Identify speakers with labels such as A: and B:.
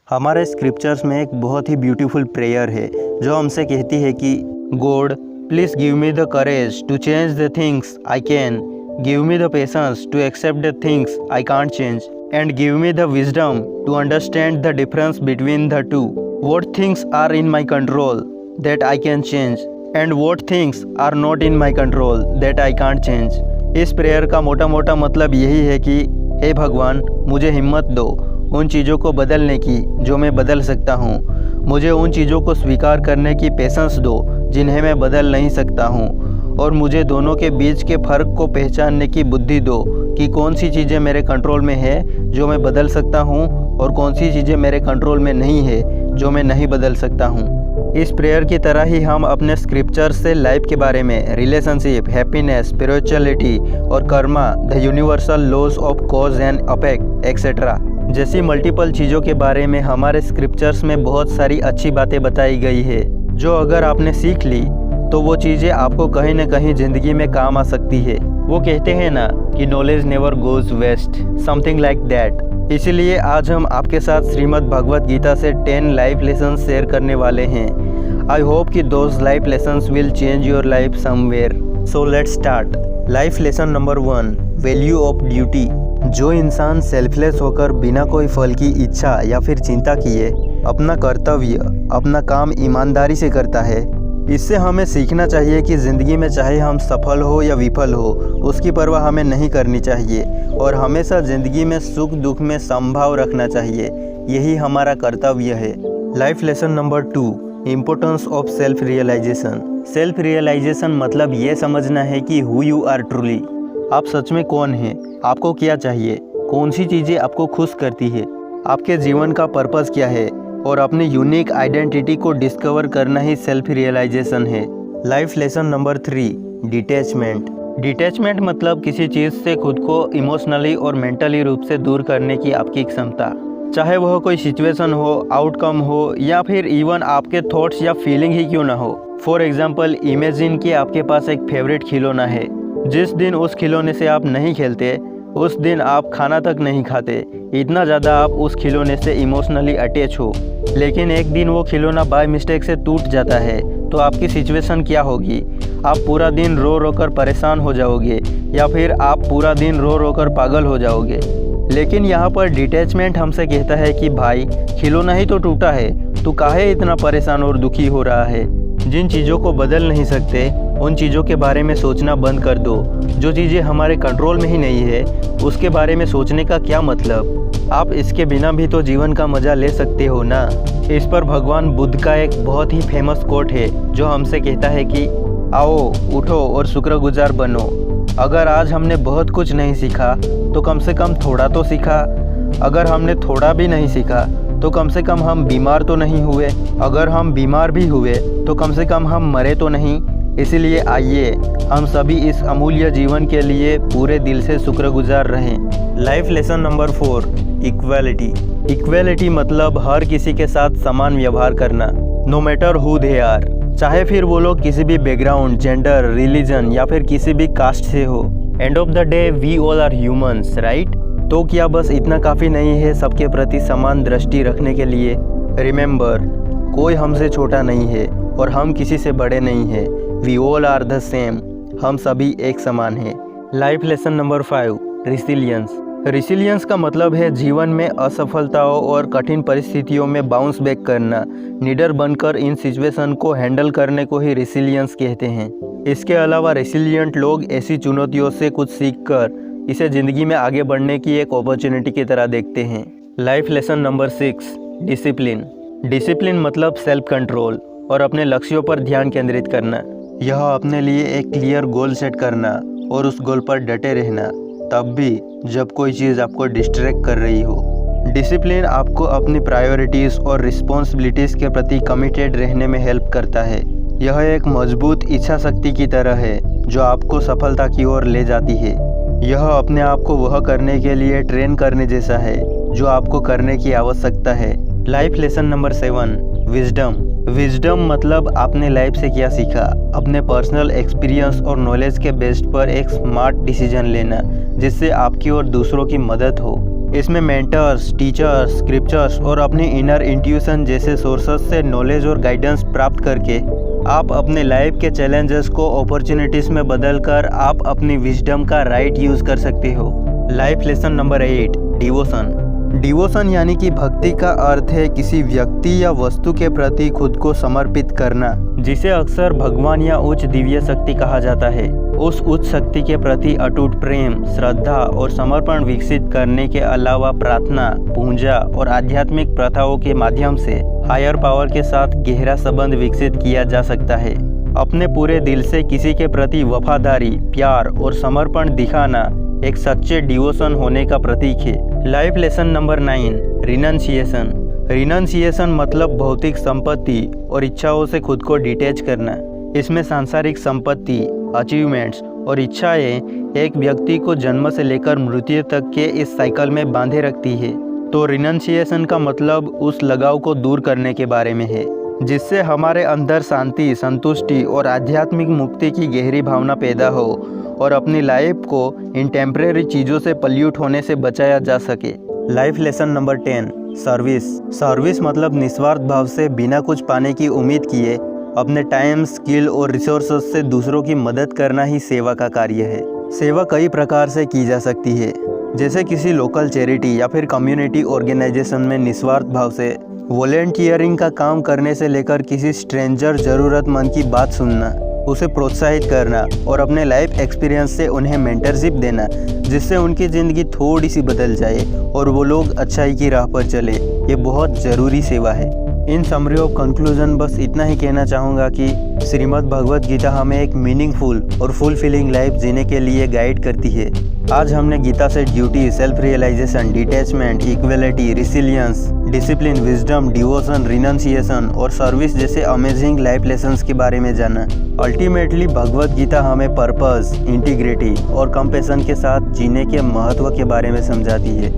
A: हमारे स्क्रिप्चर्स में एक बहुत ही ब्यूटीफुल प्रेयर है जो हमसे कहती है कि God please give me the courage to change the things I can, give me the patience to accept the things I can't change, and give me the wisdom to understand the difference between the two. What things are in my control that I can change and what things are not in my control that I can't change. इस prayer का मोटा मोटा मतलब यही है कि हे भगवान, मुझे हिम्मत दो उन चीज़ों को बदलने की जो मैं बदल सकता हूँ. मुझे उन चीज़ों को स्वीकार करने की पेशेंस दो जिन्हें मैं बदल नहीं सकता हूँ. और मुझे दोनों के बीच के फ़र्क को पहचानने की बुद्धि दो कि कौन सी चीज़ें मेरे कंट्रोल में है जो मैं बदल सकता हूँ और कौन सी चीज़ें मेरे कंट्रोल में नहीं है जो मैं नहीं बदल सकता हूँ. इस प्रेयर की तरह ही हम अपने स्क्रिप्चर से लाइफ के बारे में, रिलेशनशिप, हैप्पीनेस, स्पिरिचुअलिटी और karma, the universal laws of cause and effect etcetera जैसी मल्टीपल चीज़ों के बारे में हमारे स्क्रिप्चर्स में बहुत सारी अच्छी बातें बताई गई है जो अगर आपने सीख ली तो वो चीज़ें आपको कहीं ना कहीं ज़िंदगी में काम आ सकती है. वो कहते हैं ना कि knowledge never goes waste, something like that. इसीलिए आज हम आपके साथ श्रीमद् भगवत गीता से 10 लाइफ लेसन शेयर करने वाले हैं. आई होप कि those life lessons will change your life somewhere. So let's start. Life lesson number 1, value of duty. जो इंसान सेल्फलेस होकर बिना कोई फल की इच्छा या फिर चिंता किए अपना कर्तव्य, अपना काम ईमानदारी से करता है, इससे हमें सीखना चाहिए कि ज़िंदगी में चाहे हम सफल हो या विफल हो उसकी परवाह हमें नहीं करनी चाहिए और हमेशा ज़िंदगी में सुख दुख में समभाव रखना चाहिए. यही हमारा कर्तव्य है. Life lesson number 2, importance of self realization. Self realization मतलब ये समझना है कि हु यू आर ट्रूली. आप सच में कौन हैं, आपको क्या चाहिए, कौन सी चीज़ें आपको खुश करती है, आपके जीवन का पर्पस क्या है और अपनी यूनिक आइडेंटिटी को डिस्कवर करना ही सेल्फ रियलाइजेशन है. Life lesson number 3, detachment. Detachment मतलब किसी चीज़ से खुद को इमोशनली और मेंटली रूप से दूर करने की आपकी क्षमता, चाहे वह कोई सिचुएशन हो, आउटकम हो या फिर इवन आपके थॉट्स या फीलिंग ही क्यों ना हो. फॉर एग्जाम्पल, इमेजिन कि आपके पास एक फेवरेट खिलौना है. जिस दिन उस खिलौने से आप नहीं खेलते उस दिन आप खाना तक नहीं खाते, इतना ज़्यादा आप उस खिलौने से इमोशनली अटैच हो. लेकिन एक दिन वो खिलौना बाय मिस्टेक से टूट जाता है तो आपकी सिचुएशन क्या होगी? आप पूरा दिन रो रो कर परेशान हो जाओगे या फिर आप पूरा दिन रो रो कर पागल हो जाओगे. लेकिन यहाँ पर डिटैचमेंट हमसे कहता है कि भाई, खिलौना ही तो टूटा है, तू काहे इतना परेशान और दुखी हो रहा है. जिन चीज़ों को बदल नहीं सकते उन चीज़ों के बारे में सोचना बंद कर दो. जो चीज़ें हमारे कंट्रोल में ही नहीं है उसके बारे में सोचने का क्या मतलब? आप इसके बिना भी तो जीवन का मज़ा ले सकते हो ना. इस पर भगवान बुद्ध का एक बहुत ही फेमस कोट है जो हमसे कहता है कि आओ, उठो और शुक्रगुजार बनो. अगर आज हमने बहुत कुछ नहीं सीखा तो कम से कम थोड़ा तो सीखा. अगर हमने थोड़ा भी नहीं सीखा तो कम से कम हम बीमार तो नहीं हुए. अगर हम बीमार भी हुए तो कम से कम हम मरे तो नहीं. इसीलिए आइए हम सभी इस अमूल्य जीवन के लिए पूरे दिल से शुक्रगुजार रहें. Life lesson number 4, equality. Equality मतलब हर किसी के साथ समान व्यवहार करना, no matter who they are. चाहे फिर वो लोग किसी भी बैकग्राउंड, जेंडर, रिलीजन या फिर किसी भी कास्ट से हो. End of the day we all are humans, right? तो क्या बस इतना काफ़ी नहीं है सबके प्रति समान दृष्टि रखने के लिए? रिमेंबर, कोई हमसे छोटा नहीं है और हम किसी से बड़े नहीं हैं. We all are the same. हम सभी एक समान हैं. Life lesson number 5, resilience. Resilience का मतलब है जीवन में असफलताओं और कठिन परिस्थितियों में बाउंस बैक करना, निडर बनकर इन सिचुएशन को हैंडल करने को ही रिसिलियंस कहते हैं. इसके अलावा रेसिलियंट लोग ऐसी चुनौतियों से कुछ सीखकर इसे ज़िंदगी में आगे बढ़ने की एक अपॉर्चुनिटी की तरह देखते हैं. Life lesson number 6, discipline. Discipline मतलब सेल्फ कंट्रोल और अपने लक्ष्यों पर ध्यान केंद्रित करना. यह अपने लिए एक क्लियर गोल सेट करना और उस गोल पर डटे रहना, तब भी जब कोई चीज़ आपको डिस्ट्रैक्ट कर रही हो. डिसिप्लिन आपको अपनी प्रायोरिटीज़ और रिस्पॉन्सिबिलिटीज़ के प्रति कमिटेड रहने में हेल्प करता है. यह एक मजबूत इच्छा शक्ति की तरह है जो आपको सफलता की ओर ले जाती है. यह अपने आप को वह करने के लिए ट्रेन करने जैसा है जो आपको करने की आवश्यकता है. Life lesson number 7, wisdom. Wisdom मतलब आपने लाइफ से क्या सीखा, अपने पर्सनल एक्सपीरियंस और नॉलेज के बेस पर एक स्मार्ट डिसीजन लेना जिससे आपकी और दूसरों की मदद हो. इसमें मेंटर्स, टीचर्स, स्क्रिप्चर्स और अपनी इनर इंट्यूशन जैसे सोर्सेस से नॉलेज और गाइडेंस प्राप्त करके आप अपने लाइफ के चैलेंजेस को अपॉर्चुनिटीज़ में बदलकर आप अपनी विजडम का राइट यूज़ कर सकते हो। Life lesson number 8, devotion. Devotion यानी कि भक्ति का अर्थ है किसी व्यक्ति या वस्तु के प्रति खुद को समर्पित करना, जिसे अक्सर भगवान या उच्च दिव्य शक्ति कहा जाता है। उस उच्च शक्ति के प्रति अटूट प्रेम, श्रद्धा और समर्पण विकसित करने के अलावा प्रार्थना, पूजा और आध्यात्मिक प्रथाओं के माध्यम से हायर पावर के साथ गहरा संबंध विकसित किया जा सकता है। अपने पूरे दिल से किसी के प्रति वफादारी, प्यार और समर्पण दिखाना एक सच्चे डिवोशन होने का प्रतीक है। Life lesson number 9, renunciation. Renunciation मतलब भौतिक संपत्ति और इच्छाओं से खुद को डिटैच करना। इसमें सांसारिक संपत्ति, अचीवमेंट्स और इच्छाएं एक व्यक्ति को जन्म से लेकर मृत्यु तक के इस साइकिल में बांधे रखती है। तो रिनंसिएशन का मतलब उस लगाव को दूर करने के बारे में है, जिससे हमारे अंदर शांति, संतुष्टि और आध्यात्मिक मुक्ति की गहरी भावना पैदा हो और अपनी लाइफ को इन टेम्परेरी चीज़ों से पल्यूट होने से बचाया जा सके। Life lesson number 10, service. Service मतलब निस्वार्थ भाव से बिना कुछ पाने की उम्मीद किए अपने टाइम, स्किल और रिसोर्सेज से दूसरों की मदद करना ही सेवा का कार्य है। सेवा कई प्रकार से की जा सकती है, जैसे किसी लोकल चैरिटी या फिर कम्युनिटी ऑर्गेनाइजेशन में निस्वार्थ भाव से वॉलेंटियरिंग का काम करने से लेकर किसी स्ट्रेंजर ज़रूरतमंद की बात सुनना, उसे प्रोत्साहित करना और अपने लाइफ एक्सपीरियंस से उन्हें मेंटरशिप देना, जिससे उनकी ज़िंदगी थोड़ी सी बदल जाए और वो लोग अच्छाई की राह पर चले। ये बहुत ज़रूरी सेवा है। इन समरी ऑफ कंक्लूजन बस इतना ही कहना चाहूँगा कि श्रीमद् भगवत गीता हमें एक मीनिंगफुल और फुलफिलिंग लाइफ जीने के लिए गाइड करती है। आज हमने गीता से duty, self realization, detachment, equality, resilience, discipline, wisdom, devotion, renunciation और सर्विस जैसे अमेजिंग लाइफ लेसन्स के बारे में जाना। अल्टीमेटली भगवत गीता हमें पर्पस, इंटीग्रिटी और कंपैशन के साथ जीने के महत्व के बारे में समझाती है।